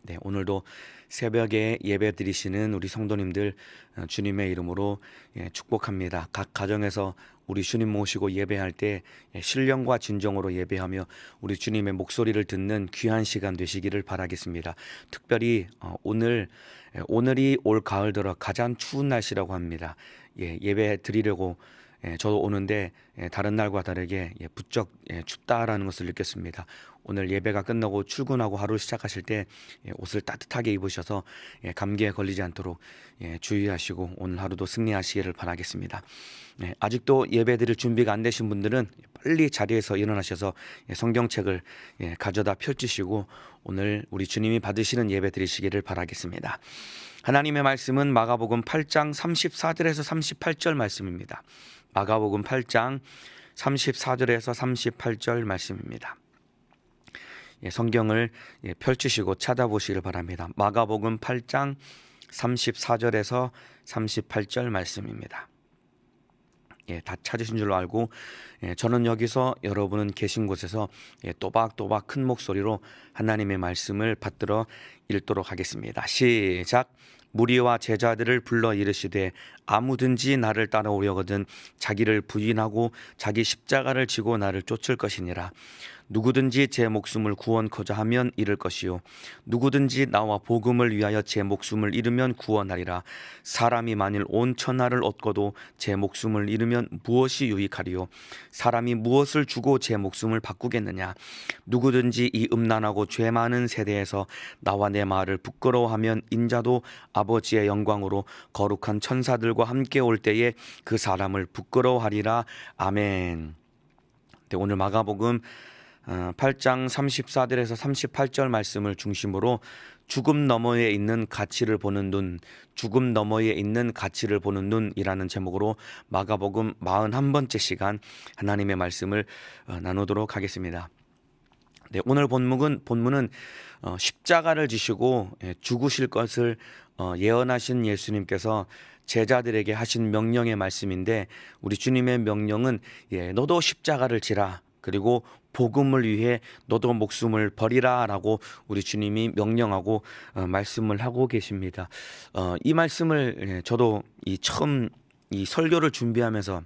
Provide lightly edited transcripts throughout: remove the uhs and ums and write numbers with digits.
네, 오늘도 새벽에 예배 드리시는 우리 성도님들 주님의 이름으로 축복합니다. 각 가정에서 우리 주님 모시고 예배할 때 신령과 진정으로 예배하며 우리 주님의 목소리를 듣는 귀한 시간 되시기를 바라겠습니다. 특별히 오늘이 올 가을 들어 가장 추운 날씨라고 합니다. 예배 드리려고 저도 오는데 다른 날과 다르게 부쩍 춥다라는 것을 느꼈습니다. 오늘 예배가 끝나고 출근하고 하루 시작하실 때 옷을 따뜻하게 입으셔서 감기에 걸리지 않도록 주의하시고 오늘 하루도 승리하시기를 바라겠습니다. 아직도 예배 드릴 준비가 안 되신 분들은 빨리 자리에서 일어나셔서 성경책을 가져다 펼치시고 오늘 우리 주님이 받으시는 예배 드리시기를 바라겠습니다. 하나님의 말씀은 마가복음 8장 34절에서 38절 말씀입니다. 마가복음 8장 34절에서 38절 말씀입니다. 성경을 펼치시고 찾아보시길 바랍니다. 마가복음 8장 34절에서 38절 말씀입니다. 다 찾으신 줄로 알고 저는 여기서 여러분은 계신 곳에서 또박또박 큰 목소리로 하나님의 말씀을 받들어 읽도록 하겠습니다. 시작. 무리와 제자들을 불러 이르시되 아무든지 나를 따라오려거든 자기를 부인하고 자기 십자가를 지고 나를 쫓을 것이니라. 누구든지 제 목숨을 구원코자 하면 잃을 것이요 누구든지 나와 복음을 위하여 제 목숨을 잃으면 구원하리라. 사람이 만일 온 천하를 얻고도 제 목숨을 잃으면 무엇이 유익하리요 사람이 무엇을 주고 제 목숨을 바꾸겠느냐. 누구든지 이 음란하고 죄 많은 세대에서 나와 내 말을 부끄러워하면 인자도 아버지의 영광으로 거룩한 천사들과 함께 올 때에 그 사람을 부끄러워하리라. 아멘. 네, 오늘 마가복음 8장 34절에서 38절 말씀을 중심으로 죽음 너머에 있는 가치를 보는 눈, 죽음 너머에 있는 가치를 보는 눈이라는 제목으로 마가복음 41번째 시간 하나님의 말씀을 나누도록 하겠습니다. 네, 오늘 본문은 십자가를 지시고 죽으실 것을 예언하신 예수님께서 제자들에게 하신 명령의 말씀인데, 우리 주님의 명령은 너도 십자가를 지라, 그리고 복음을 위해 너도 목숨을 버리라 라고 우리 주님이 명령하고 말씀을 하고 계십니다. 이 말씀을 저도 처음 이 설교를 준비하면서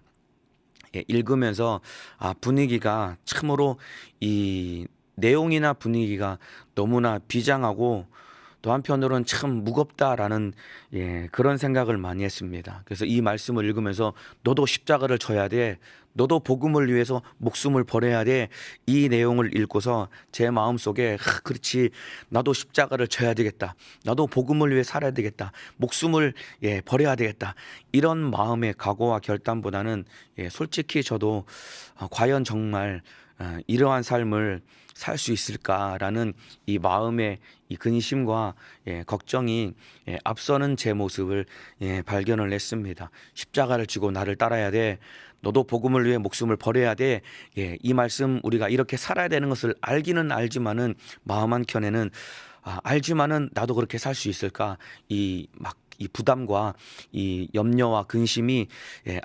읽으면서 분위기가 참으로 이 내용이나 분위기가 너무나 비장하고 또 한편으로는 참 무겁다라는 그런 생각을 많이 했습니다. 그래서 이 말씀을 읽으면서 너도 십자가를 져야 돼, 너도 복음을 위해서 목숨을 버려야 돼, 이 내용을 읽고서 제 마음속에 그렇지, 나도 십자가를 져야 되겠다, 나도 복음을 위해 살아야 되겠다, 목숨을 버려야 되겠다, 이런 마음의 각오와 결단보다는 솔직히 저도 과연 정말 이러한 삶을 살 수 있을까라는 이 마음의 이 근심과 걱정이 앞서는 제 모습을 발견을 했습니다. 십자가를 지고 나를 따라야 돼, 너도 복음을 위해 목숨을 버려야 돼. 이 말씀, 우리가 이렇게 살아야 되는 것을 알기는 알지만은 마음 한켠에는 알지만은 나도 그렇게 살 수 있을까, 이 부담과 이 염려와 근심이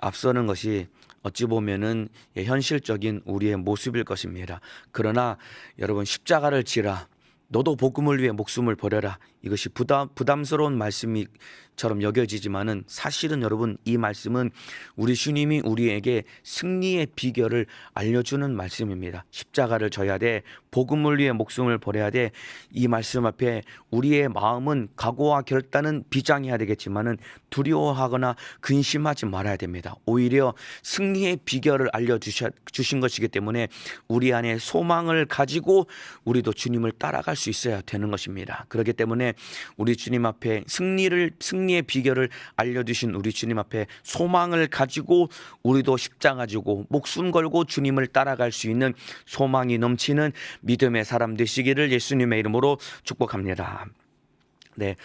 앞서는 것이 어찌 보면은 현실적인 우리의 모습일 것입니다. 그러나 여러분, 십자가를 지라, 너도 복음을 위해 목숨을 버려라, 이것이 부담스러운 말씀처럼 여겨지지만은 사실은 여러분, 이 말씀은 우리 주님이 우리에게 승리의 비결을 알려주는 말씀입니다. 십자가를 져야 돼, 복음을 위해 목숨을 버려야 돼. 이 말씀 앞에 우리의 마음은, 각오와 결단은 비장해야 되겠지만은 두려워하거나 근심하지 말아야 됩니다. 오히려 승리의 비결을 알려주신 것이기 때문에 우리 안에 소망을 가지고 우리도 주님을 따라갈 수 있어야 되는 것입니다. 그렇기 때문에 우리 주님 앞에 승리의 비결을 알려주신 우리 주님 앞에 소망을 가지고 우리도 십자가 지고 목숨 걸고 주님을 따라갈 수 있는 소망이 넘치는 믿음의 사람 되시기를 예수님의 이름으로 축복합니다. 네,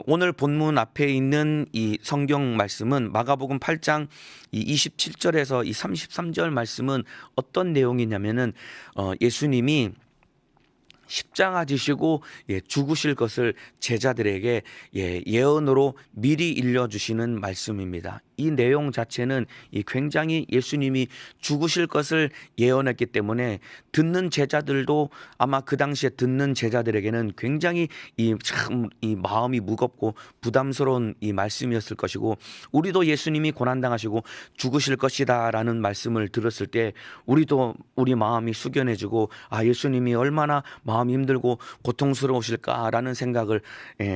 오늘 본문 앞에 있는 이 성경 말씀은 마가복음 8장 이 27절에서 이 33절 말씀은 어떤 내용이냐면은 예수님이 십자가 지시고 죽으실 것을 제자들에게 예언으로 미리 일러주시는 말씀입니다. 이 내용 자체는 굉장히 예수님이 죽으실 것을 예언했기 때문에 듣는 제자들도 아마 그 당시에 듣는 제자들에게는 굉장히 이 마음이 무겁고 부담스러운 이 말씀이었을 것이고, 우리도 예수님이 고난당하시고 죽으실 것이다라는 말씀을 들었을 때 우리도 우리 마음이 숙연해지고, 예수님이 얼마나 마음이 힘들고 고통스러우실까라는 생각을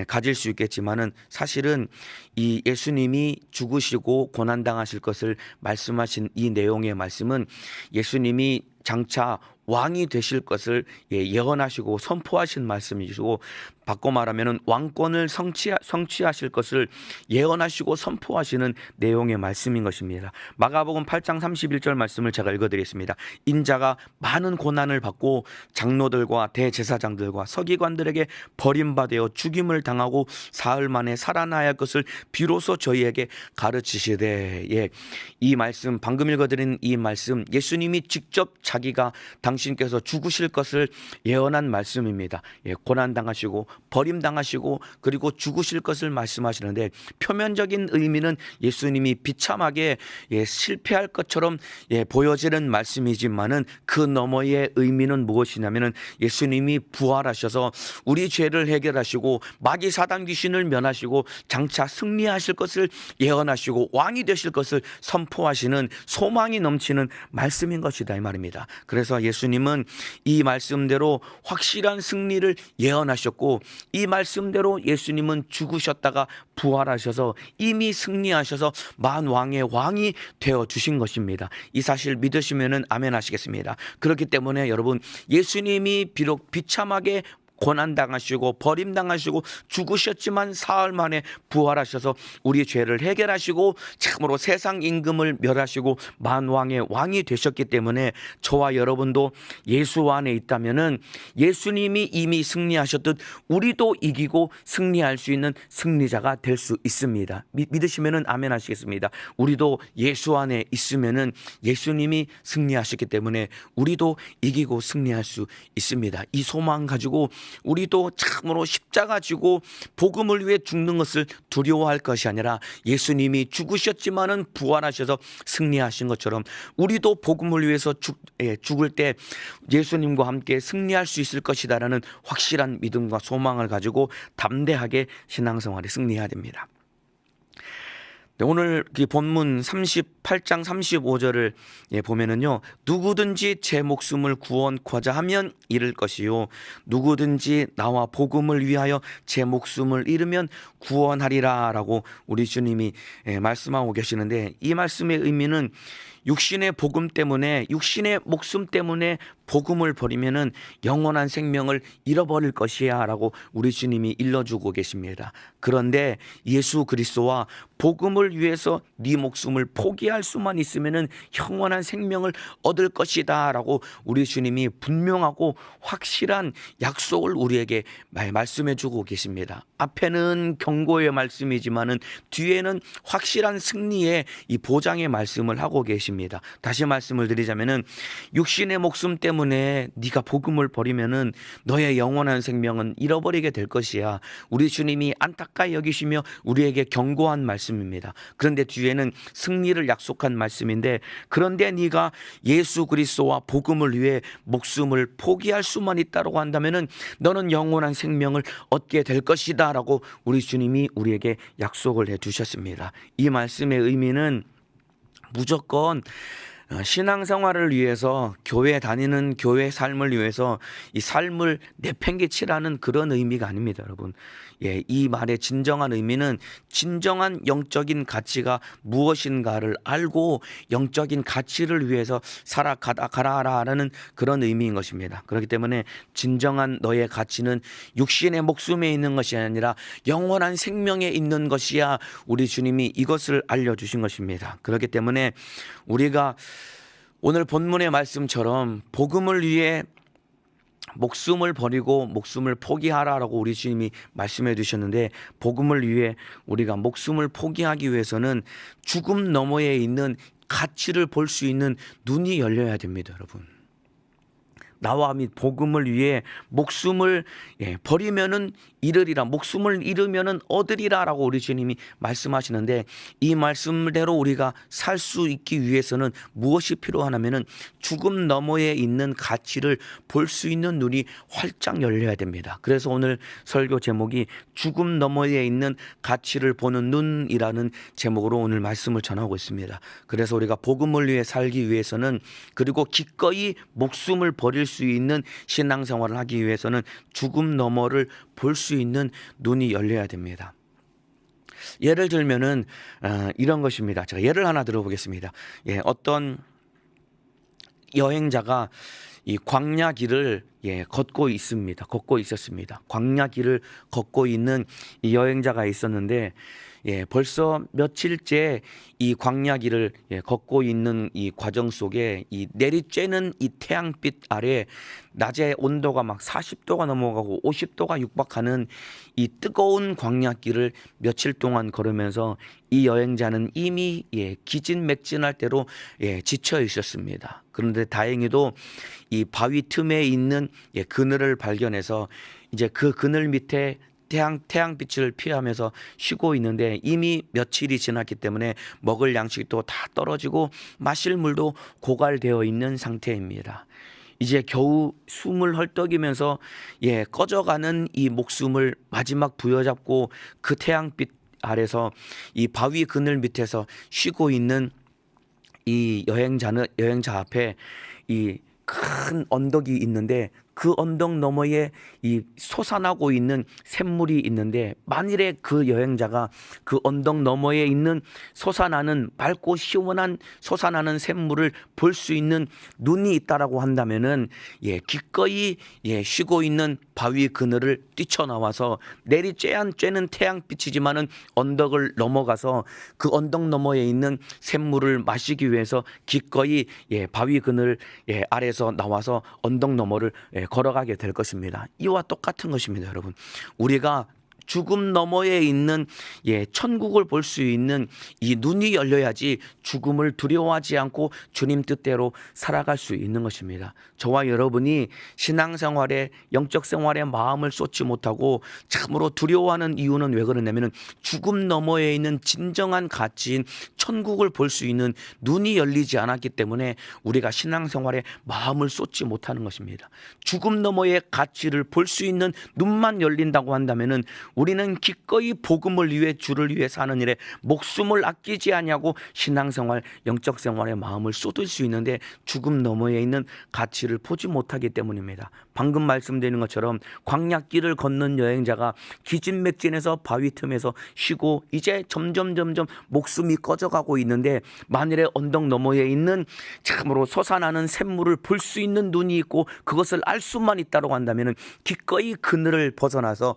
가질 수 있겠지만은, 사실은 이 예수님이 죽으시고 고난당하실 것을 말씀하신 이 내용의 말씀은 예수님이 장차 왕이 되실 것을 예언하시고 선포하신 말씀이시고, 바꿔 말하면 왕권을 성취하실 것을 예언하시고 선포하시는 내용의 말씀인 것입니다. 마가복음 8장 31절 말씀을 제가 읽어드리겠습니다. 인자가 많은 고난을 받고 장로들과 대제사장들과 서기관들에게 버림받아 죽임을 당하고 사흘 만에 살아나야 할 것을 비로소 저희에게 가르치시되, 이 말씀, 방금 읽어드린 이 말씀, 예수님이 직접 자기가 당신께서 죽으실 것을 예언한 말씀입니다. 고난당하시고 버림당하시고 그리고 죽으실 것을 말씀하시는데, 표면적인 의미는 예수님이 비참하게 실패할 것처럼 보여지는 말씀이지만은, 그 너머의 의미는 무엇이냐면은 예수님이 부활하셔서 우리 죄를 해결하시고 마귀 사단 귀신을 면하시고 장차 승리하실 것을 예언하시고 왕이 되실 것을 선포하시는 소망이 넘치는 말씀인 것이다 이 말입니다. 그래서 예수님은 이 말씀대로 확실한 승리를 예언하셨고, 이 말씀대로 예수님은 죽으셨다가 부활하셔서 이미 승리하셔서 만왕의 왕이 되어 주신 것입니다. 이 사실 믿으시면은 아멘 하시겠습니다. 그렇기 때문에 여러분, 예수님이 비록 비참하게 고난당하시고 버림당하시고 죽으셨지만 사흘 만에 부활하셔서 우리 죄를 해결하시고 참으로 세상 임금을 멸하시고 만왕의 왕이 되셨기 때문에 저와 여러분도 예수 안에 있다면은 예수님이 이미 승리하셨듯 우리도 이기고 승리할 수 있는 승리자가 될 수 있습니다. 믿으시면은 아멘 하시겠습니다. 우리도 예수 안에 있으면은 예수님이 승리하셨기 때문에 우리도 이기고 승리할 수 있습니다. 이 소망 가지고 우리도 참으로 십자가 지고 복음을 위해 죽는 것을 두려워할 것이 아니라, 예수님이 죽으셨지만은 부활하셔서 승리하신 것처럼 우리도 복음을 위해서 죽을 때 예수님과 함께 승리할 수 있을 것이다라는 확실한 믿음과 소망을 가지고 담대하게 신앙생활에 승리해야 됩니다. 오늘 본문 38장 35절을 보면은요, 누구든지 제 목숨을 구원코자 하면 잃을 것이요, 누구든지 나와 복음을 위하여 제 목숨을 잃으면 구원하리라 라고 우리 주님이 말씀하고 계시는데, 이 말씀의 의미는 육신의 복음 때문에, 육신의 목숨 때문에 복음을 버리면은 영원한 생명을 잃어버릴 것이야 라고 우리 주님이 일러주고 계십니다. 그런데 예수 그리스도와 복음을 위해서 네 목숨을 포기할 수만 있으면은 영원한 생명을 얻을 것이다 라고 우리 주님이 분명하고 확실한 약속을 우리에게 말씀해 주고 계십니다. 앞에는 경고의 말씀이지만은 뒤에는 확실한 승리의 이 보장의 말씀을 하고 계십니다. 다시 말씀을 드리자면은, 육신의 목숨 때문에 네가 복음을 버리면은 너의 영원한 생명은 잃어버리게 될 것이야. 우리 주님이 안타까이 여기시며 우리에게 경고한 말씀입니다. 그런데 뒤에는 승리를 약속한 말씀인데, 그런데 네가 예수 그리스도와 복음을 위해 목숨을 포기할 수만 있다고 한다면은 너는 영원한 생명을 얻게 될 것이다 라고 우리 주님이 우리에게 약속을 해 주셨습니다. 이 말씀의 의미는 무조건 신앙생활을 위해서, 교회 다니는 교회 삶을 위해서 이 삶을 내팽개치라는 그런 의미가 아닙니다, 여러분. 이 말의 진정한 의미는 진정한 영적인 가치가 무엇인가를 알고 영적인 가치를 위해서 살아가라라는 그런 의미인 것입니다. 그렇기 때문에 진정한 너의 가치는 육신의 목숨에 있는 것이 아니라 영원한 생명에 있는 것이야, 우리 주님이 이것을 알려주신 것입니다. 그렇기 때문에 우리가 오늘 본문의 말씀처럼 복음을 위해 목숨을 버리고 목숨을 포기하라라고 우리 주님이 말씀해 주셨는데, 복음을 위해 우리가 목숨을 포기하기 위해서는 죽음 너머에 있는 가치를 볼 수 있는 눈이 열려야 됩니다, 여러분. 나와 및 복음을 위해 목숨을 버리면은 잃으리라, 목숨을 잃으면은 얻으리라라고 우리 주님이 말씀하시는데, 이 말씀대로 우리가 살 수 있기 위해서는 무엇이 필요하냐면은 죽음 너머에 있는 가치를 볼 수 있는 눈이 활짝 열려야 됩니다. 그래서 오늘 설교 제목이 죽음 너머에 있는 가치를 보는 눈이라는 제목으로 오늘 말씀을 전하고 있습니다. 그래서 우리가 복음을 위해 살기 위해서는, 그리고 기꺼이 목숨을 버릴 수 있는 신앙생활을 하기 위해서는 죽음 너머를 볼 수 있는 눈이 열려야 됩니다. 예를 들면은 이런 것입니다. 제가 예를 하나 들어보겠습니다. 어떤 여행자가 이 광야 길을 걷고 있었습니다. 광야 길을 걷고 있는 이 여행자가 있었는데, 벌써 며칠째 이 광야 길을 걷고 있는 이 과정 속에 이 내리쬐는 이 태양빛 아래 낮에 온도가 막 40도가 넘어가고 50도가 육박하는 이 뜨거운 광야 길을 며칠 동안 걸으면서 이 여행자는 이미 기진맥진할 대로 지쳐 있었습니다. 그런데 다행히도 이 바위 틈에 있는 그늘을 발견해서 이제 그 그늘 밑에 태양빛을 피하면서 쉬고 있는데, 이미 며칠이 지났기 때문에 먹을 양식도 다 떨어지고 마실 물도 고갈되어 있는 상태입니다. 이제 겨우 숨을 헐떡이면서 꺼져가는 이 목숨을 마지막 부여잡고 그 태양빛 아래서 이 바위 그늘 밑에서 쉬고 있는 이 여행자 앞에 이 큰 언덕이 있는데, 그 언덕 너머에 이 솟아나고 있는 샘물이 있는데, 만일에 그 여행자가 그 언덕 너머에 있는 솟아나는 맑고 시원한 솟아나는 샘물을 볼 수 있는 눈이 있다라고 한다면은 기꺼이 쉬고 있는 바위 그늘을 뛰쳐나와서 쬐는 태양빛이지만은 언덕을 넘어가서 그 언덕 너머에 있는 샘물을 마시기 위해서 기꺼이 바위 그늘 아래서 나와서 언덕 너머를 걸어가게 될 것입니다. 이와 똑같은 것입니다, 여러분. 우리가 죽음 너머에 있는 천국을 볼 수 있는 이 눈이 열려야지 죽음을 두려워하지 않고 주님 뜻대로 살아갈 수 있는 것입니다. 저와 여러분이 신앙생활에, 영적 생활에 마음을 쏟지 못하고 참으로 두려워하는 이유는 왜 그러냐면, 죽음 너머에 있는 진정한 가치인 천국을 볼 수 있는 눈이 열리지 않았기 때문에 우리가 신앙생활에 마음을 쏟지 못하는 것입니다. 죽음 너머의 가치를 볼 수 있는 눈만 열린다고 한다면은 우리는 기꺼이 복음을 위해, 주를 위해 사는 일에 목숨을 아끼지 아니하고 신앙생활, 영적 생활에 마음을 쏟을 수 있는데, 죽음 너머에 있는 가치를 보지 못하기 때문입니다. 방금 말씀드린 것처럼 광야길을 걷는 여행자가 기진맥진해서 바위 틈에서 쉬고 이제 점점 목숨이 꺼져가고 있는데, 만일에 언덕 너머에 있는 참으로 솟아나는 샘물을 볼 수 있는 눈이 있고 그것을 알 수만 있다고 한다면 기꺼이 그늘을 벗어나서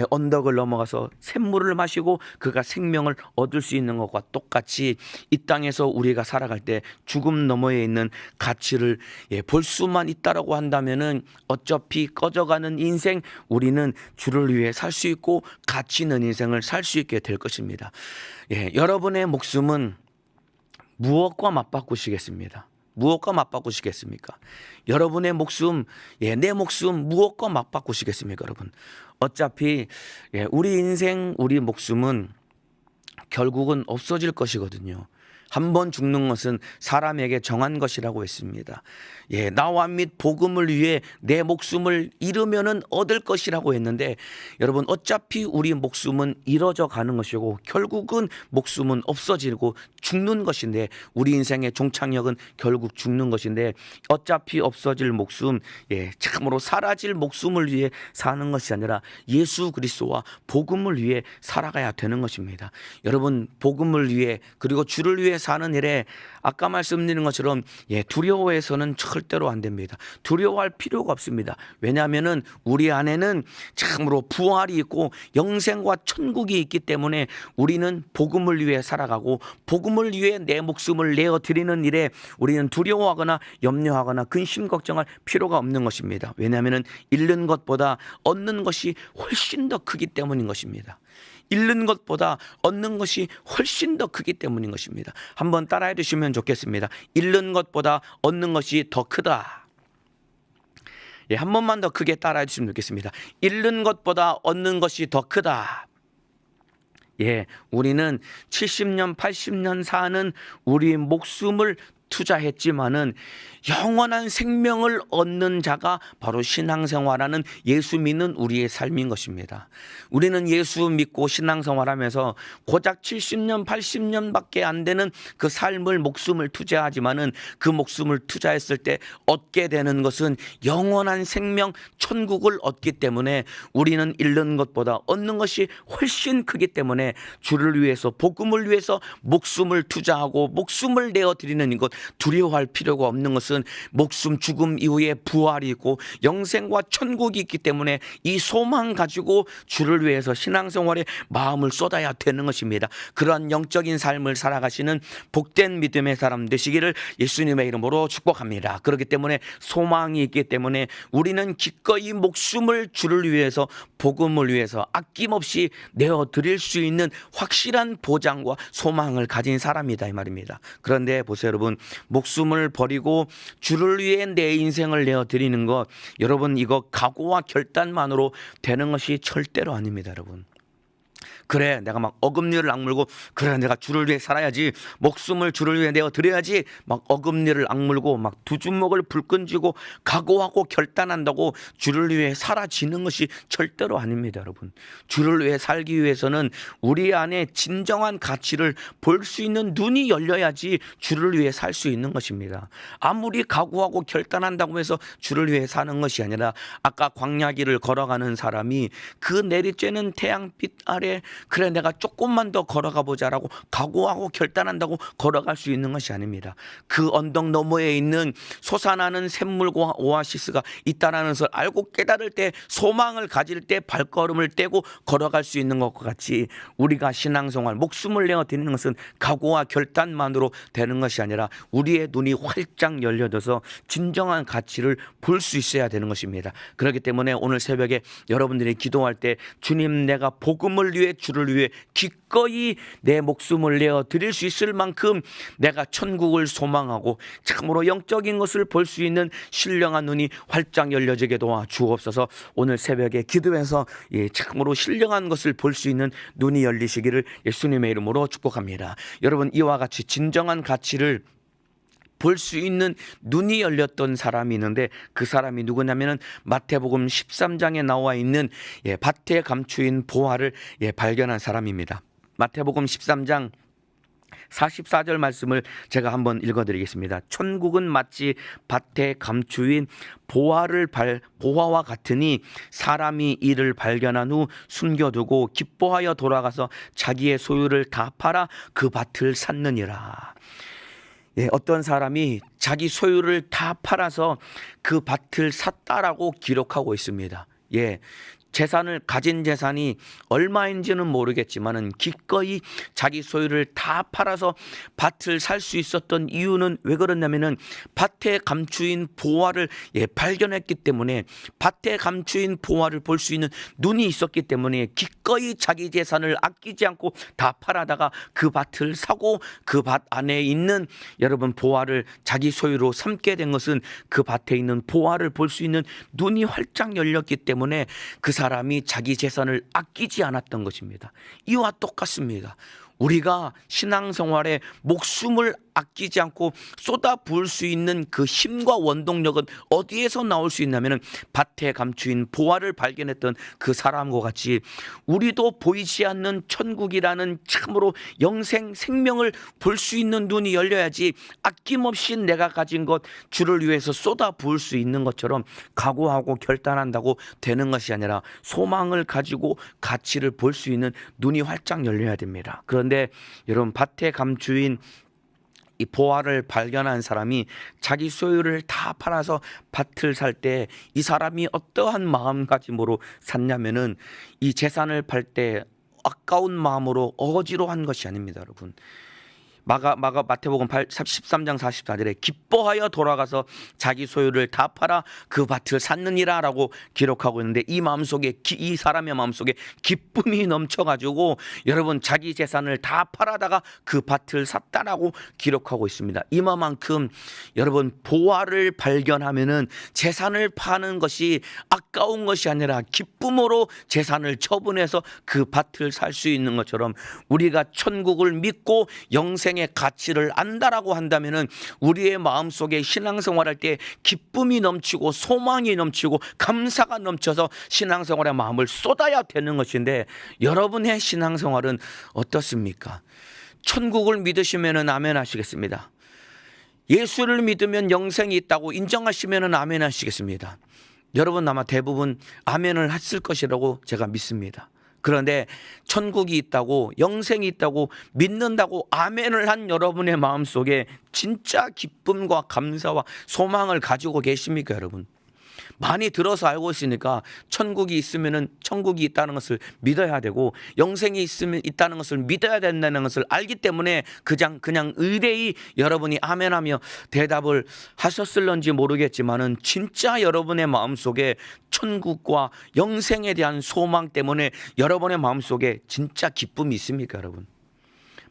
언덕을 넘어가서 샘물을 마시고 그가 생명을 얻을 수 있는 것과 똑같이, 이 땅에서 우리가 살아갈 때 죽음 너머에 있는 가치를 볼 수만 있다라고 한다면은 어차피 꺼져가는 인생, 우리는 주를 위해 살 수 있고 가치 있는 인생을 살 수 있게 될 것입니다. 여러분의 목숨은 무엇과 맞바꾸시겠습니까? 여러분의 목숨, 내 목숨 무엇과 맞바꾸시겠습니까, 여러분? 어차피 우리 인생, 우리 목숨은 결국은 없어질 것이거든요. 한 번 죽는 것은 사람에게 정한 것이라고 했습니다. 나와 및 복음을 위해 내 목숨을 잃으면은 얻을 것이라고 했는데, 여러분 어차피 우리 목숨은 잃어져 가는 것이고 결국은 목숨은 없어지고 죽는 것인데, 우리 인생의 종착역은 결국 죽는 것인데, 어차피 없어질 목숨, 참으로 사라질 목숨을 위해 사는 것이 아니라 예수 그리스도와 복음을 위해 살아가야 되는 것입니다. 여러분, 복음을 위해, 그리고 주를 위해 사는 일에 아까 말씀드린 것처럼 두려워해서는 절대로 안 됩니다. 두려워할 필요가 없습니다. 왜냐하면은 우리 안에는 참으로 부활이 있고 영생과 천국이 있기 때문에 우리는 복음을 위해 살아가고 복음을 위해 내 목숨을 내어 드리는 일에 우리는 두려워하거나 염려하거나 근심 걱정할 필요가 없는 것입니다. 왜냐하면은 잃는 것보다 얻는 것이 훨씬 더 크기 때문인 것입니다. 잃는 것보다 얻는 것이 훨씬 더 크기 때문인 것입니다. 한번 따라해 주시면 좋겠습니다. 잃는 것보다 얻는 것이 더 크다. 한 번만 더 크게 따라해 주시면 좋겠습니다. 잃는 것보다 얻는 것이 더 크다. 우리는 70년, 80년 사는 우리 목숨을 투자했지만은 영원한 생명을 얻는 자가 바로 신앙생활하는 예수 믿는 우리의 삶인 것입니다. 우리는 예수 믿고 신앙생활하면서 고작 70년, 80년밖에 안 되는 그 삶을 목숨을 투자하지만은 그 목숨을 투자했을 때 얻게 되는 것은 영원한 생명, 천국을 얻기 때문에 우리는 잃는 것보다 얻는 것이 훨씬 크기 때문에 주를 위해서, 복음을 위해서 목숨을 투자하고 목숨을 내어드리는 것, 두려워할 필요가 없는 것은 목숨 죽음 이후에 부활이 있고 영생과 천국이 있기 때문에 이 소망 가지고 주를 위해서 신앙생활에 마음을 쏟아야 되는 것입니다. 그러한 영적인 삶을 살아가시는 복된 믿음의 사람 되시기를 예수님의 이름으로 축복합니다. 그렇기 때문에 소망이 있기 때문에 우리는 기꺼이 목숨을 주를 위해서, 복음을 위해서 아낌없이 내어드릴 수 있는 확실한 보장과 소망을 가진 사람이다 이 말입니다. 그런데 보세요 여러분, 목숨을 버리고 주를 위해 내 인생을 내어드리는 것, 여러분 이거 각오와 결단만으로 되는 것이 절대로 아닙니다. 여러분, 그래 내가 막 어금니를 악물고 그래 내가 주를 위해 살아야지, 목숨을 주를 위해 내어드려야지 막 어금니를 악물고 막 두 주먹을 불끈 쥐고 각오하고 결단한다고 주를 위해 사라지는 것이 절대로 아닙니다. 여러분, 주를 위해 살기 위해서는 우리 안에 진정한 가치를 볼 수 있는 눈이 열려야지 주를 위해 살 수 있는 것입니다. 아무리 각오하고 결단한다고 해서 주를 위해 사는 것이 아니라, 아까 광야길을 걸어가는 사람이 그 내리쬐는 태양빛 아래 그래 내가 조금만 더 걸어가 보자라고 각오하고 결단한다고 걸어갈 수 있는 것이 아닙니다. 그 언덕 너머에 있는 솟아나는 샘물과 오아시스가 있다라는 것을 알고 깨달을 때, 소망을 가질 때 발걸음을 떼고 걸어갈 수 있는 것과 같이 우리가 신앙생활 목숨을 내어 드리는 것은 각오와 결단만으로 되는 것이 아니라 우리의 눈이 활짝 열려져서 진정한 가치를 볼 수 있어야 되는 것입니다. 그렇기 때문에 오늘 새벽에 여러분들이 기도할 때, 주님 내가 복음을 위해, 주를 위해 기꺼이 내 목숨을 내어 드릴 수 있을 만큼 내가 천국을 소망하고 참으로 영적인 것을 볼 수 있는 신령한 눈이 활짝 열려지게 도와 주옵소서. 오늘 새벽에 기도해서 참으로 신령한 것을 볼 수 있는 눈이 열리시기를 예수님의 이름으로 축복합니다. 여러분, 이와 같이 진정한 가치를 볼 수 있는 눈이 열렸던 사람이 있는데, 그 사람이 누구냐면은 마태복음 13장에 나와 있는 밭에 감추인 보화를 발견한 사람입니다. 마태복음 13장 44절 말씀을 제가 한번 읽어드리겠습니다. 천국은 마치 밭에 감추인 보화와 같으니 사람이 이를 발견한 후 숨겨두고 기뻐하여 돌아가서 자기의 소유를 다 팔아 그 밭을 샀느니라. 어떤 사람이 자기 소유를 다 팔아서 그 밭을 샀다라고 기록하고 있습니다. 가진 재산이 얼마인지는 모르겠지만은 기꺼이 자기 소유를 다 팔아서 밭을 살 수 있었던 이유는 왜 그러냐면은 밭에 감추인 보화를 발견했기 때문에, 밭에 감추인 보화를 볼 수 있는 눈이 있었기 때문에 기꺼이 자기 재산을 아끼지 않고 다 팔아다가 그 밭을 사고, 그 밭 안에 있는 여러분 보화를 자기 소유로 삼게 된 것은 그 밭에 있는 보화를 볼 수 있는 눈이 활짝 열렸기 때문에 그 사람이 자기 재산을 아끼지 않았던 것입니다. 이와 똑같습니다. 우리가 신앙생활에 목숨을 아끼지 않고 쏟아부을 수 있는 그 힘과 원동력은 어디에서 나올 수 있냐면 밭에 감추인 보화를 발견했던 그 사람과 같이 우리도 보이지 않는 천국이라는 참으로 영생 생명을 볼 수 있는 눈이 열려야지 아낌없이 내가 가진 것 주를 위해서 쏟아부을 수 있는 것처럼 각오하고 결단한다고 되는 것이 아니라 소망을 가지고 가치를 볼 수 있는 눈이 활짝 열려야 됩니다. 그런데 여러분, 밭에 감추인 이 보화를 발견한 사람이 자기 소유를 다 팔아서 밭을 살 때 이 사람이 어떠한 마음가짐으로 샀냐면은 이 재산을 팔 때 아까운 마음으로 어지러한 것이 아닙니다. 여러분, 마태복음 13장 44절에 기뻐하여 돌아가서 자기 소유를 다 팔아 그 밭을 샀느니라라고 기록하고 있는데, 이 마음속에 이 사람의 마음속에 기쁨이 넘쳐가지고 여러분 자기 재산을 다 팔아다가 그 밭을 샀다라고 기록하고 있습니다. 이만큼 여러분 보화를 발견하면은 재산을 파는 것이 아까운 것이 아니라 기쁨으로 재산을 처분해서 그 밭을 살 수 있는 것처럼, 우리가 천국을 믿고 영생의 가치를 안다라고 한다면은 우리의 마음속에 신앙생활할 때 기쁨이 넘치고 소망이 넘치고 감사가 넘쳐서 신앙생활의 마음을 쏟아야 되는 것인데, 여러분의 신앙생활은 어떻습니까? 천국을 믿으시면은 아멘 하시겠습니다. 예수를 믿으면 영생이 있다고 인정하시면은 아멘 하시겠습니다. 여러분 아마 대부분 아멘을 했을 것이라고 제가 믿습니다. 그런데 천국이 있다고 영생이 있다고 믿는다고 아멘을 한 여러분의 마음속에 진짜 기쁨과 감사와 소망을 가지고 계십니까 여러분? 많이 들어서 알고 있으니까 천국이 있으면은 천국이 있다는 것을 믿어야 되고 영생이 있다는 것을 믿어야 된다는 것을 알기 때문에 그냥 의뢰히 여러분이 아멘하며 대답을 하셨을런지 모르겠지만은, 진짜 여러분의 마음속에 천국과 영생에 대한 소망 때문에 여러분의 마음속에 진짜 기쁨이 있습니까 여러분?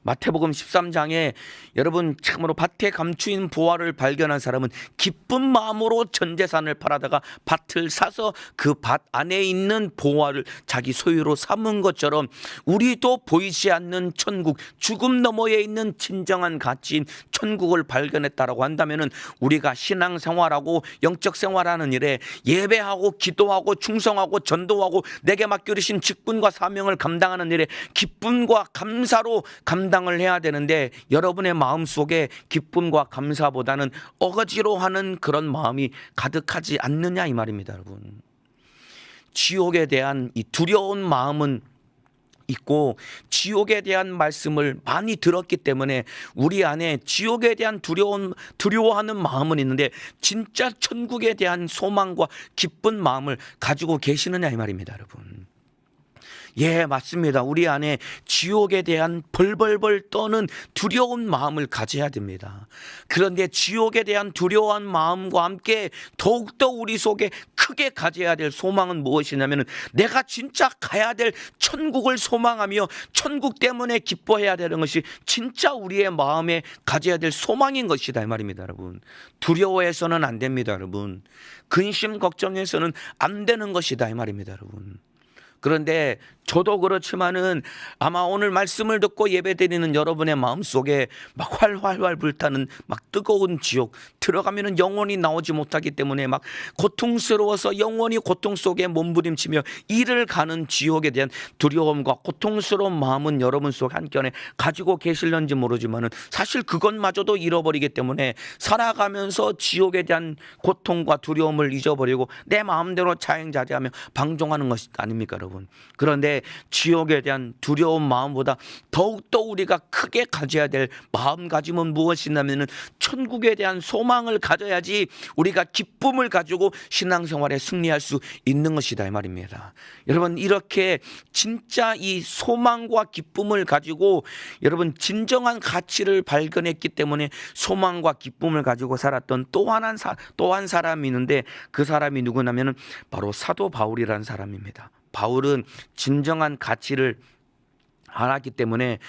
마태복음 13장에 여러분 참으로 밭에 감추인 보화를 발견한 사람은 기쁜 마음으로 전 재산을 팔아다가 밭을 사서 그 밭 안에 있는 보화를 자기 소유로 삼은 것처럼, 우리도 보이지 않는 천국, 죽음 너머에 있는 진정한 가치인 천국을 발견했다라고 한다면은, 우리가 신앙생활하고 영적 생활하는 일에 예배하고 기도하고 충성하고 전도하고 내게 맡겨주신 직분과 사명을 감당하는 일에 기쁨과 감사로 감당을 해야 되는데, 여러분의 마음속에 기쁨과 감사보다는 어거지로 하는 그런 마음이 가득하지 않느냐 이 말입니다 여러분. 지옥에 대한 이 두려운 마음은 있고, 지옥에 대한 말씀을 많이 들었기 때문에 우리 안에 지옥에 대한 두려워하는 마음은 있는데, 진짜 천국에 대한 소망과 기쁜 마음을 가지고 계시느냐 이 말입니다 여러분. 예, 맞습니다. 우리 안에 지옥에 대한 벌벌벌 떠는 두려운 마음을 가져야 됩니다. 그런데 지옥에 대한 두려운 마음과 함께 더욱더 우리 속에 크게 가져야 될 소망은 무엇이냐면, 내가 진짜 가야 될 천국을 소망하며 천국 때문에 기뻐해야 되는 것이 진짜 우리의 마음에 가져야 될 소망인 것이다 이 말입니다 여러분. 두려워해서는 안 됩니다 여러분. 근심 걱정해서는 안 되는 것이다 이 말입니다 여러분. 그런데 저도 그렇지만은 아마 오늘 말씀을 듣고 예배드리는 여러분의 마음속에 막 활활 불타는 막 뜨거운 지옥, 들어가면은 영원히 나오지 못하기 때문에 막 고통스러워서 영원히 고통 속에 몸부림치며 이를 가는 지옥에 대한 두려움과 고통스러운 마음은 여러분 속 한켠에 가지고 계실런지 모르지만은, 사실 그것마저도 잃어버리기 때문에 살아가면서 지옥에 대한 고통과 두려움을 잊어버리고 내 마음대로 자행자재하며 방종하는 것이 아닙니까 여러분? 그런데 지옥에 대한 두려운 마음보다 더욱더 우리가 크게 가져야 될 마음가짐은 무엇이냐면은, 천국에 대한 소망을 가져야지 우리가 기쁨을 가지고 신앙생활에 승리할 수 있는 것이다 이 말입니다. 여러분, 이렇게 진짜 이 소망과 기쁨을 가지고 여러분 진정한 가치를 발견했기 때문에 소망과 기쁨을 가지고 살았던 또 한 사람이 있는데, 그 사람이 누구냐면은 바로 사도 바울이라는 사람입니다. 바울은 진정한 가치를 알았기 때문에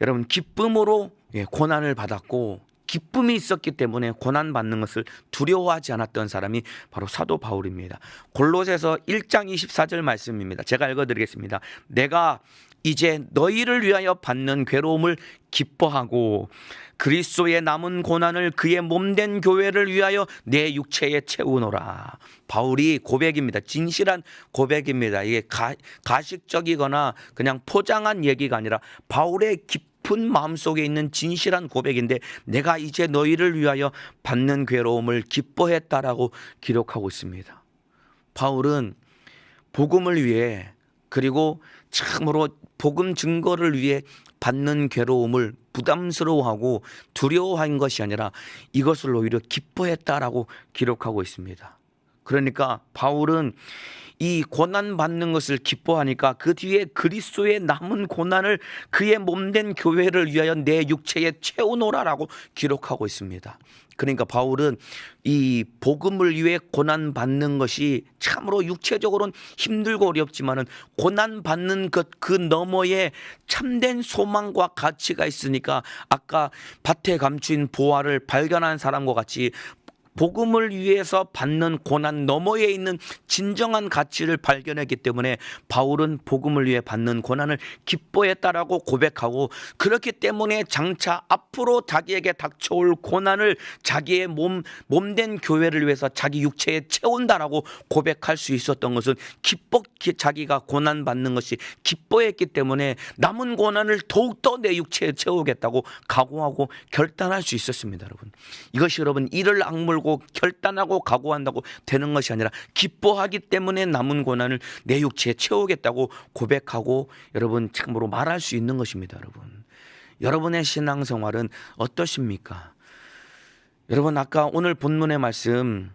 여러분 기쁨으로 고난을 받았고, 기쁨이 있었기 때문에 고난 받는 것을 두려워하지 않았던 사람이 바로 사도 바울입니다. 골로새서 1장 24절 말씀입니다. 제가 읽어드리겠습니다. 내가 이제 너희를 위하여 받는 괴로움을 기뻐하고 그리스도의 남은 고난을 그의 몸된 교회를 위하여 내 육체에 채우노라. 바울이 고백입니다. 진실한 고백입니다. 이게 가식적이거나 그냥 포장한 얘기가 아니라 바울의 깊은 마음속에 있는 진실한 고백인데, 내가 이제 너희를 위하여 받는 괴로움을 기뻐했다라고 기록하고 있습니다. 바울은 복음을 위해, 그리고 참으로 복음 증거를 위해 받는 괴로움을 부담스러워하고 두려워한 것이 아니라 이것을 오히려 기뻐했다라고 기록하고 있습니다. 그러니까 바울은 이 고난 받는 것을 기뻐하니까 그 뒤에 그리스도의 남은 고난을 그의 몸된 교회를 위하여 내 육체에 채우노라라고 기록하고 있습니다. 그러니까 바울은 이 복음을 위해 고난 받는 것이 참으로 육체적으로는 힘들고 어렵지만은 고난 받는 것 그 너머에 참된 소망과 가치가 있으니까 아까 밭에 감추인 보화를 발견한 사람과 같이 복음을 위해서 받는 고난 너머에 있는 진정한 가치를 발견했기 때문에 바울은 복음을 위해 받는 고난을 기뻐했다라고 고백하고, 그렇기 때문에 장차 앞으로 자기에게 닥쳐올 고난을 자기의 몸된 교회를 위해서 자기 육체에 채운다라고 고백할 수 있었던 것은 자기가 고난 받는 것이 기뻐했기 때문에 남은 고난을 더욱더 내 육체에 채우겠다고 각오하고 결단할 수 있었습니다. 여러분, 이것이 여러분 이를 악물고 결단하고 각오한다고 되는 것이 아니라 기뻐하기 때문에 남은 고난을 내 육체에 채우겠다고 고백하고 여러분 참으로 말할 수 있는 것입니다. 여러분의 신앙생활은 어떠십니까? 여러분, 아까 오늘 본문의 말씀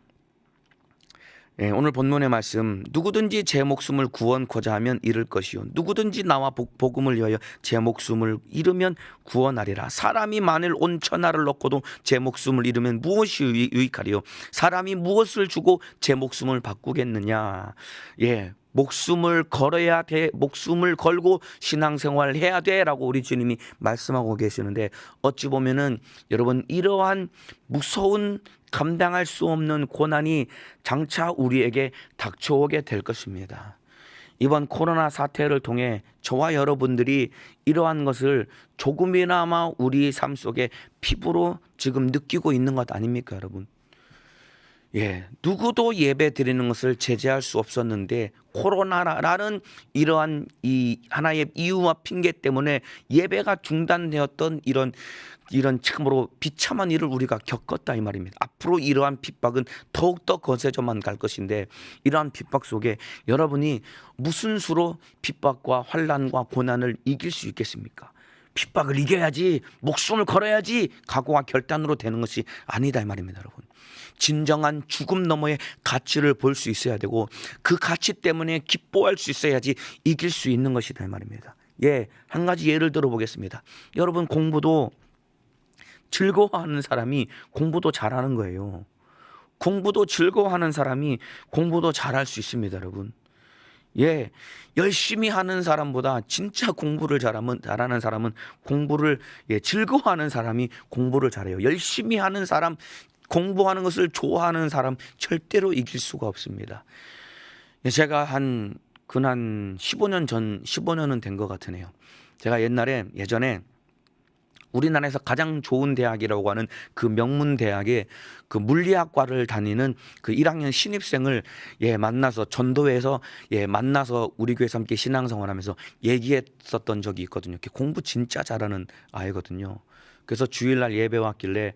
누구든지 제 목숨을 구원코자 하면 잃을 것이요 누구든지 나와 복음을 위하여 제 목숨을 잃으면 구원하리라. 사람이 만일 온 천하를 얻고도 제 목숨을 잃으면 무엇이 유익하리요? 사람이 무엇을 주고 제 목숨을 바꾸겠느냐? 목숨을 걸어야 돼. 목숨을 걸고 신앙생활을 해야 돼 라고 우리 주님이 말씀하고 계시는데, 어찌 보면은 여러분 이러한 무서운 감당할 수 없는 고난이 장차 우리에게 닥쳐오게 될 것입니다. 이번 코로나 사태를 통해 저와 여러분들이 이러한 것을 조금이나마 우리 삶 속에 피부로 지금 느끼고 있는 것 아닙니까, 여러분? 누구도 예배 드리는 것을 제재할 수 없었는데 코로나라는 이러한 이 하나의 이유와 핑계 때문에 예배가 중단되었던 이런 참으로 비참한 일을 우리가 겪었다 이 말입니다. 앞으로 이러한 핍박은 더욱더 거세져만 갈 것인데, 이러한 핍박 속에 여러분이 무슨 수로 핍박과 환난과 고난을 이길 수 있겠습니까? 핍박을 이겨야지, 목숨을 걸어야지 각오와 결단으로 되는 것이 아니다 이 말입니다. 여러분, 진정한 죽음 너머의 가치를 볼 수 있어야 되고 그 가치 때문에 기뻐할 수 있어야지 이길 수 있는 것이다 이 말입니다. 한 가지 예를 들어 보겠습니다. 여러분, 공부도 즐거워하는 사람이 공부도 잘하는 거예요. 공부도 즐거워하는 사람이 공부도 잘할 수 있습니다. 여러분, 열심히 하는 사람보다 진짜 공부를 잘하는 사람은 공부를 즐거워하는 사람이 공부를 잘해요. 열심히 하는 사람, 공부하는 것을 좋아하는 사람 절대로 이길 수가 없습니다. 제가 한 15년은 된 것 같으네요. 제가 예전에 우리나라에서 가장 좋은 대학이라고 하는 그 명문 대학의 그 물리학과를 다니는 그 1학년 신입생을 만나서 전도회에서 만나서 우리 교회에서 함께 신앙생활하면서 얘기했었던 적이 있거든요. 공부 진짜 잘하는 아이거든요. 그래서 주일날 예배 왔길래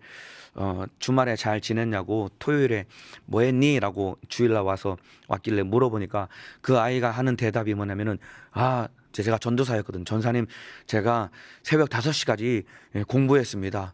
주말에 잘 지냈냐고, 토요일에 뭐 했니? 라고 주일날 왔길래 물어보니까 그 아이가 하는 대답이 뭐냐면은, 제가 전도사였거든. 전사님, 제가 새벽 5시까지 공부했습니다.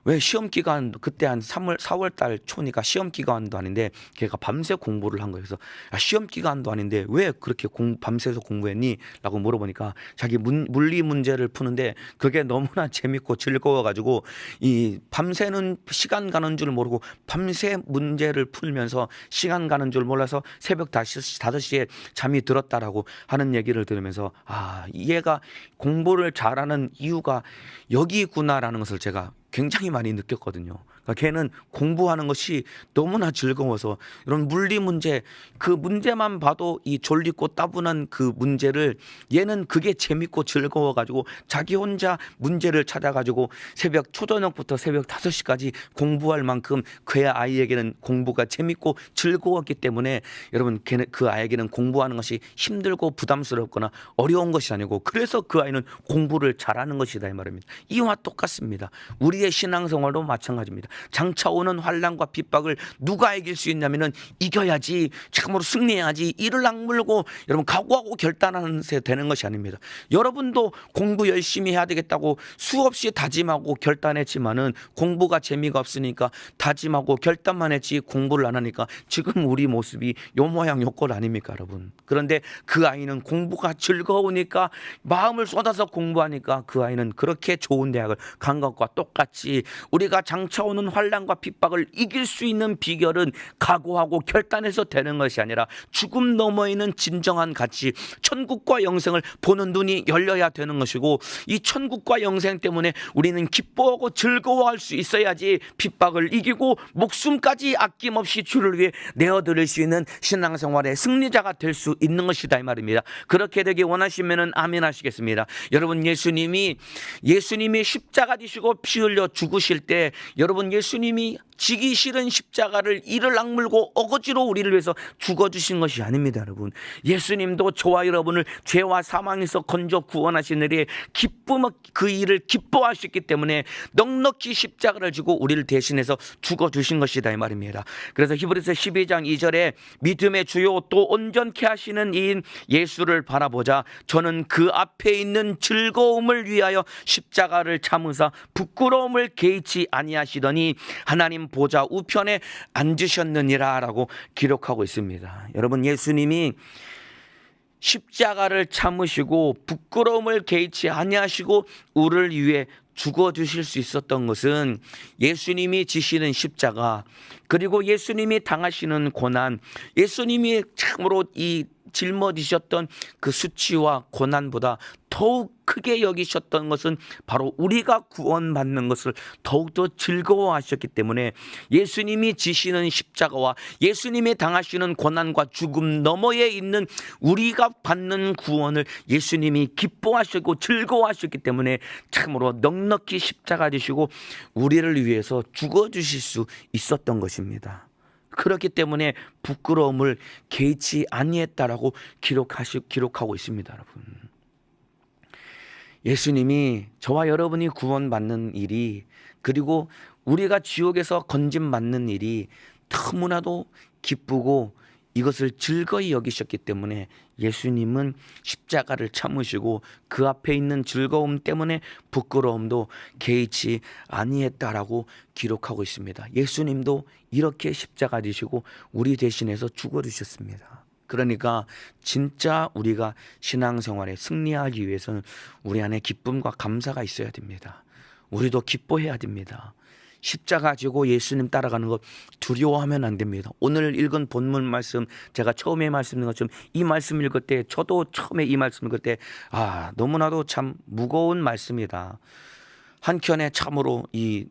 왜 시험 기간, 그때 한 4월 달 초니까 시험 기간도 아닌데 걔가 밤새 공부를 한 거예요. 그래서 시험 기간도 아닌데 왜 그렇게 밤새서 공부했니? 라고 물어보니까 자기 물리 문제를 푸는데 그게 너무나 재밌고 즐거워가지고 이 밤새는 시간 가는 줄 모르고 밤새 문제를 풀면서 시간 가는 줄 몰라서 새벽 5시에 잠이 들었다라고 하는 얘기를 들으면서 얘가 공부를 잘하는 이유가 여기구나라는 것을 제가 굉장히 많이 느꼈거든요. 그러니까 걔는 공부하는 것이 너무나 즐거워서 이런 물리 문제, 그 문제만 봐도 이 졸리고 따분한 그 문제를 얘는 그게 재밌고 즐거워가지고 자기 혼자 문제를 찾아가지고 초저녁부터 새벽 5시까지 공부할 만큼 그 아이에게는 공부가 재밌고 즐거웠기 때문에 여러분, 그 아이에게는 공부하는 것이 힘들고 부담스럽거나 어려운 것이 아니고, 그래서 그 아이는 공부를 잘하는 것이다 이 말입니다. 이와 똑같습니다. 우리의 신앙생활도 마찬가지입니다. 장차 오는 환난과 핍박을 누가 이길 수 있냐면은 이겨야지, 참으로 승리해야지, 이를 악물고 여러분 각오하고 결단하는 새 되는 것이 아닙니다. 여러분도 공부 열심히 해야 되겠다고 수없이 다짐하고 결단했지만은 공부가 재미가 없으니까 다짐하고 결단만 했지 공부를 안 하니까 지금 우리 모습이 요 모양 요 꼴 아닙니까 여러분? 그런데 그 아이는 공부가 즐거우니까 마음을 쏟아서 공부하니까 그 아이는 그렇게 좋은 대학을 간 것과 똑같이 우리가 장차 오는 환난과 핍박을 이길 수 있는 비결은 각오하고 결단해서 되는 것이 아니라 죽음 너머에 있는 진정한 가치, 천국과 영생을 보는 눈이 열려야 되는 것이고, 이 천국과 영생 때문에 우리는 기뻐하고 즐거워할 수 있어야지 핍박을 이기고 목숨까지 아낌없이 주를 위해 내어드릴 수 있는 신앙생활의 승리자가 될 수 있는 것이다 이 말입니다. 그렇게 되기 원하시면 아멘 하시겠습니다. 여러분, 예수님이 십자가 지시고 피 흘려 죽으실 때 여러분, 예수님이 지기 싫은 십자가를 이를 악물고 어거지로 우리를 위해서 죽어주신 것이 아닙니다. 여러분, 예수님도 저와 여러분을 죄와 사망에서 건져 구원하시느니 그 일을 기뻐하셨기 때문에 넉넉히 십자가를 지고 우리를 대신해서 죽어주신 것이다 이 말입니다. 그래서 히브리서 12장 2절에 믿음의 주요 또 온전케 하시는 이인 예수를 바라보자 저는 그 앞에 있는 즐거움을 위하여 십자가를 참으사 부끄러움을 개의치 아니하시더니 하나님 보좌 우편에 앉으셨느니라 라고 기록하고 있습니다. 여러분, 예수님이 십자가를 참으시고 부끄러움을 개의치 아니하시고 우리를 위해 죽어주실 수 있었던 것은 예수님이 지시는 십자가, 그리고 예수님이 당하시는 고난, 예수님이 참으로 이 짊어지셨던 그 수치와 고난보다 더욱 크게 여기셨던 것은 바로 우리가 구원받는 것을 더욱더 즐거워하셨기 때문에 예수님이 지시는 십자가와 예수님이 당하시는 고난과 죽음 너머에 있는 우리가 받는 구원을 예수님이 기뻐하시고 즐거워하셨기 때문에 참으로 넉넉히 십자가 지시고 우리를 위해서 죽어주실 수 있었던 것입니다. 그렇기 때문에 부끄러움을 개의치 아니했다라고 기록하고 있습니다. 여러분, 예수님이 저와 여러분이 구원받는 일이, 그리고 우리가 지옥에서 건짐받는 일이 너무나도 기쁘고 이것을 즐거이 여기셨기 때문에 예수님은 십자가를 참으시고 그 앞에 있는 즐거움 때문에 부끄러움도 개의치 아니했다라고 기록하고 있습니다. 예수님도 이렇게 십자가 지시고 우리 대신해서 죽어주셨습니다. 그러니까 진짜 우리가 신앙생활에 승리하기 위해서는 우리 안에 기쁨과 감사가 있어야 됩니다. 우리도 기뻐해야 됩니다. 십자가 지고 예수님 따라가는 것 두려워하면 안 됩니다. 오늘 읽은 본문 말씀, 제가 처음에 말씀드린 것처럼 이 말씀 읽을 때, 저도 처음에 이 말씀 읽을 때 너무나도 참 무거운 말씀이다. 한켠에 참으로 이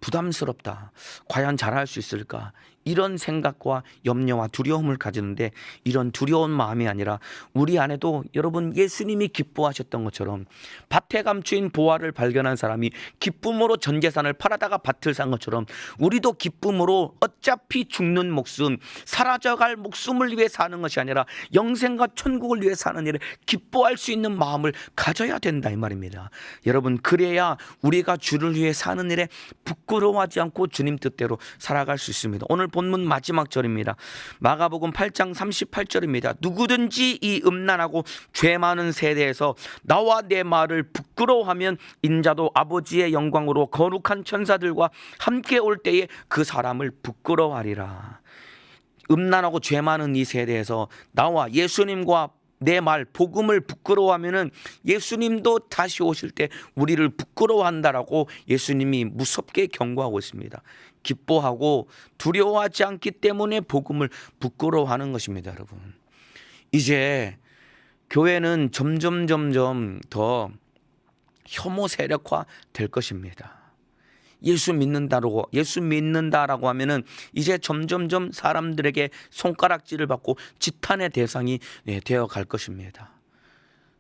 부담스럽다. 과연 잘할 수 있을까? 이런 생각과 염려와 두려움을 가지는데, 이런 두려운 마음이 아니라 우리 안에도 여러분, 예수님이 기뻐하셨던 것처럼 밭에 감추인 보화를 발견한 사람이 기쁨으로 전 재산을 팔아다가 밭을 산 것처럼 우리도 기쁨으로 어차피 죽는 목숨, 사라져갈 목숨을 위해 사는 것이 아니라 영생과 천국을 위해 사는 일에 기뻐할 수 있는 마음을 가져야 된다 이 말입니다. 여러분, 그래야 우리가 주를 위해 사는 일에 부끄러워하지 않고 주님 뜻대로 살아갈 수 있습니다. 오늘 본문 마지막 절입니다. 마가복음 8장 38절입니다. 누구든지 이 음란하고 죄 많은 세대에서 나와 내 말을 부끄러워하면 인자도 아버지의 영광으로 거룩한 천사들과 함께 올 때에 그 사람을 부끄러워하리라. 음란하고 죄 많은 이 세대에서 나와 예수님과 내 말, 복음을 부끄러워하면은 예수님도 다시 오실 때 우리를 부끄러워한다라고 예수님이 무섭게 경고하고 있습니다. 기뻐하고 두려워하지 않기 때문에 복음을 부끄러워하는 것입니다, 여러분. 이제 교회는 점점 더 혐오 세력화 될 것입니다. 예수 믿는다라고 하면은 이제 점점 사람들에게 손가락질을 받고 지탄의 대상이 되어 갈 것입니다.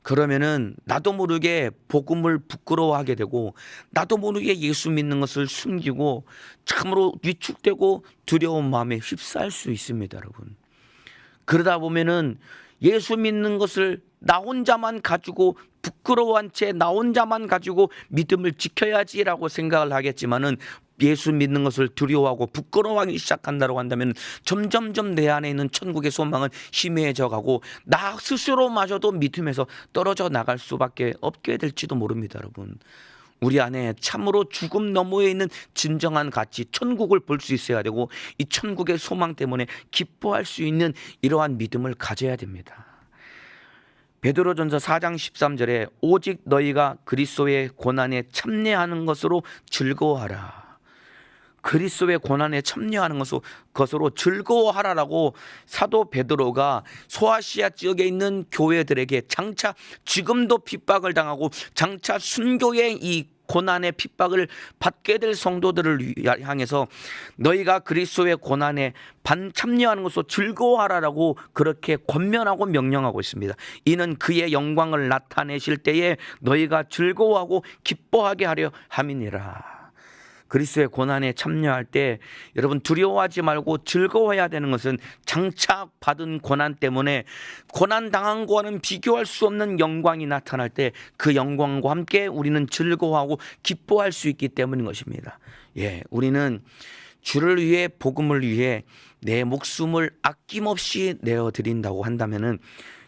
그러면은 나도 모르게 복음을 부끄러워하게 되고, 나도 모르게 예수 믿는 것을 숨기고 참으로 위축되고 두려운 마음에 휩싸일 수 있습니다, 여러분. 그러다 보면은 예수 믿는 것을 나 혼자만 가지고 부끄러워한 채 나 혼자만 가지고 믿음을 지켜야지라고 생각을 하겠지만은 예수 믿는 것을 두려워하고 부끄러워하기 시작한다고 한다면 점점점 내 안에 있는 천국의 소망은 희미해져 가고 나 스스로마저도 믿음에서 떨어져 나갈 수밖에 없게 될지도 모릅니다. 여러분, 우리 안에 참으로 죽음 너머에 있는 진정한 가치, 천국을 볼 수 있어야 되고 이 천국의 소망 때문에 기뻐할 수 있는 이러한 믿음을 가져야 됩니다. 베드로전서 4장 13절에 오직 너희가 그리스도의 고난에 참여하는 것으로 즐거워하라. 그리스도의 고난에 참여하는 것으로 즐거워하라라고 사도 베드로가 소아시아 지역에 있는 교회들에게 장차 지금도 핍박을 당하고 장차 순교의 이 고난의 핍박을 받게 될 성도들을 향해서 너희가 그리스도의 고난에 참여하는 것으로 즐거워하라라고 그렇게 권면하고 명령하고 있습니다. 이는 그의 영광을 나타내실 때에 너희가 즐거워하고 기뻐하게 하려 함이니라. 그리스도의 고난에 참여할 때 여러분 두려워하지 말고 즐거워해야 되는 것은 장차 받은 고난 때문에 고난 당한 거와는 비교할 수 없는 영광이 나타날 때 그 영광과 함께 우리는 즐거워하고 기뻐할 수 있기 때문인 것입니다. 우리는 주를 위해 복음을 위해 내 목숨을 아낌없이 내어드린다고 한다면은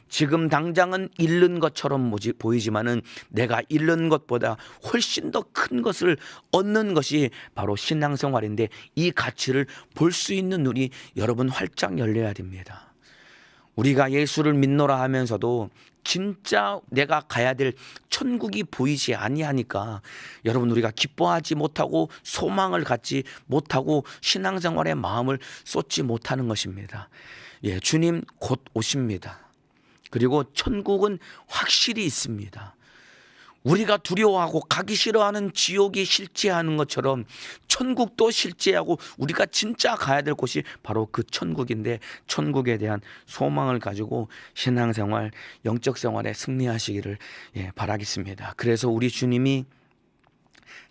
지금 당장은 잃는 것처럼 보이지만은 내가 잃는 것보다 훨씬 더 큰 것을 얻는 것이 바로 신앙생활인데 이 가치를 볼 수 있는 눈이 여러분 활짝 열려야 됩니다. 우리가 예수를 믿노라 하면서도 진짜 내가 가야 될 천국이 보이지 아니하니까 여러분 우리가 기뻐하지 못하고 소망을 갖지 못하고 신앙생활에 마음을 쏟지 못하는 것입니다. 주님 곧 오십니다. 그리고 천국은 확실히 있습니다. 우리가 두려워하고 가기 싫어하는 지옥이 실제하는 것처럼 천국도 실제하고 우리가 진짜 가야 될 곳이 바로 그 천국인데 천국에 대한 소망을 가지고 신앙생활, 영적 생활에 승리하시기를 바라겠습니다. 그래서 우리 주님이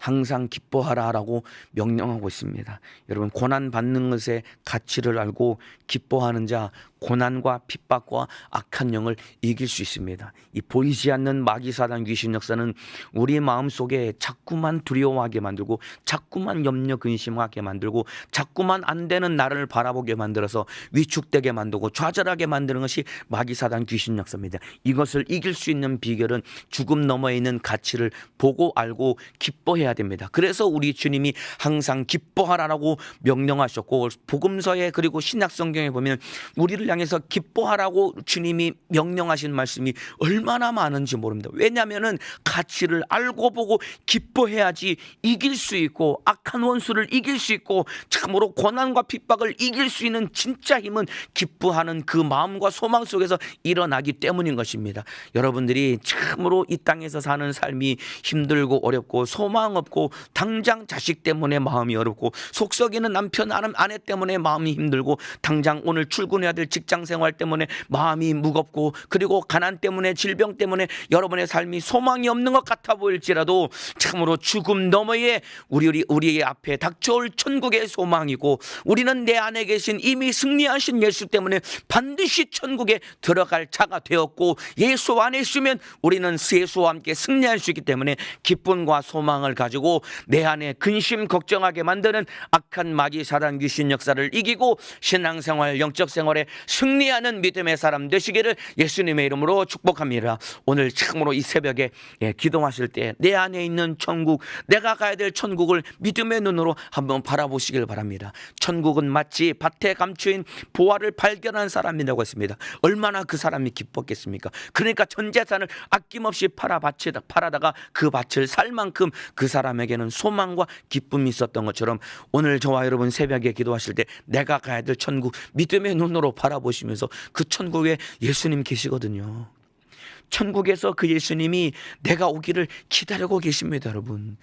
항상 기뻐하라라고 명령하고 있습니다. 여러분, 고난 받는 것의 가치를 알고 기뻐하는 자 고난과 핍박과 악한 영을 이길 수 있습니다. 이 보이지 않는 마귀 사단 귀신 역사는 우리 마음속에 자꾸만 두려워하게 만들고 자꾸만 염려 근심하게 만들고 자꾸만 안 되는 나를 바라보게 만들어서 위축되게 만들고 좌절하게 만드는 것이 마귀 사단 귀신 역사입니다. 이것을 이길 수 있는 비결은 죽음 너머에 있는 가치를 보고 알고 기뻐해야 됩니다. 그래서 우리 주님이 항상 기뻐하라라고 명령하셨고 복음서에 그리고 신약 성경에 보면 우리를 향해서 기뻐하라고 주님이 명령하신 말씀이 얼마나 많은지 모릅니다. 왜냐하면 가치를 알고 보고 기뻐해야지 이길 수 있고 악한 원수를 이길 수 있고 참으로 고난과 핍박을 이길 수 있는 진짜 힘은 기뻐하는 그 마음과 소망 속에서 일어나기 때문인 것입니다. 여러분들이 참으로 이 땅에서 사는 삶이 힘들고 어렵고 소망 없고 당장 자식 때문에 마음이 어렵고 속썩이는 남편 아내 때문에 마음이 힘들고 당장 오늘 출근해야 될 직장 생활 때문에 마음이 무겁고 그리고 가난 때문에 질병 때문에 여러분의 삶이 소망이 없는 것 같아 보일지라도 참으로 죽음 너머에 우리 앞에 닥쳐올 천국의 소망이고 우리는 내 안에 계신 이미 승리하신 예수 때문에 반드시 천국에 들어갈 자가 되었고 예수 안에 있으면 우리는 예수와 함께 승리할 수 있기 때문에 기쁨과 소망을 가지고 내 안에 근심 걱정하게 만드는 악한 마귀 사단 귀신 역사를 이기고 신앙생활 영적 생활에 승리하는 믿음의 사람 되시기를 예수님의 이름으로 축복합니다. 오늘 참으로 이 새벽에 기도하실 때 내 안에 있는 천국, 내가 가야 될 천국을 믿음의 눈으로 한번 바라보시길 바랍니다. 천국은 마치 밭에 감추인 보화를 발견한 사람이라고 했습니다. 얼마나 그 사람이 기뻤겠습니까? 그러니까 전 재산을 아낌없이 팔아다가 그 밭을 살 만큼 그 사람에게는 소망과 기쁨이 있었던 것처럼 오늘 저와 여러분 새벽에 기도하실 때 내가 가야 될 천국 믿음의 눈으로 바라보시면서 그 천국에 예수님 계시거든요. 천국에서 그 예수님이 내가 오기를 기다리고 계십니다. 여러분,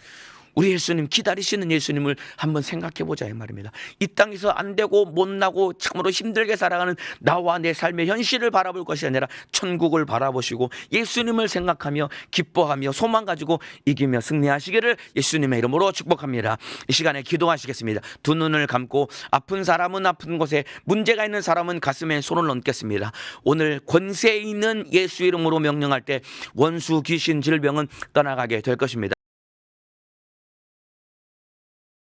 우리 예수님, 기다리시는 예수님을 한번 생각해 보자 이 말입니다. 이 땅에서 안 되고 못나고 참으로 힘들게 살아가는 나와 내 삶의 현실을 바라볼 것이 아니라 천국을 바라보시고 예수님을 생각하며 기뻐하며 소망 가지고 이기며 승리하시기를 예수님의 이름으로 축복합니다. 이 시간에 기도하시겠습니다. 두 눈을 감고 아픈 사람은 아픈 곳에, 문제가 있는 사람은 가슴에 손을 얹겠습니다. 오늘 권세 있는 예수 이름으로 명령할 때 원수 귀신 질병은 떠나가게 될 것입니다.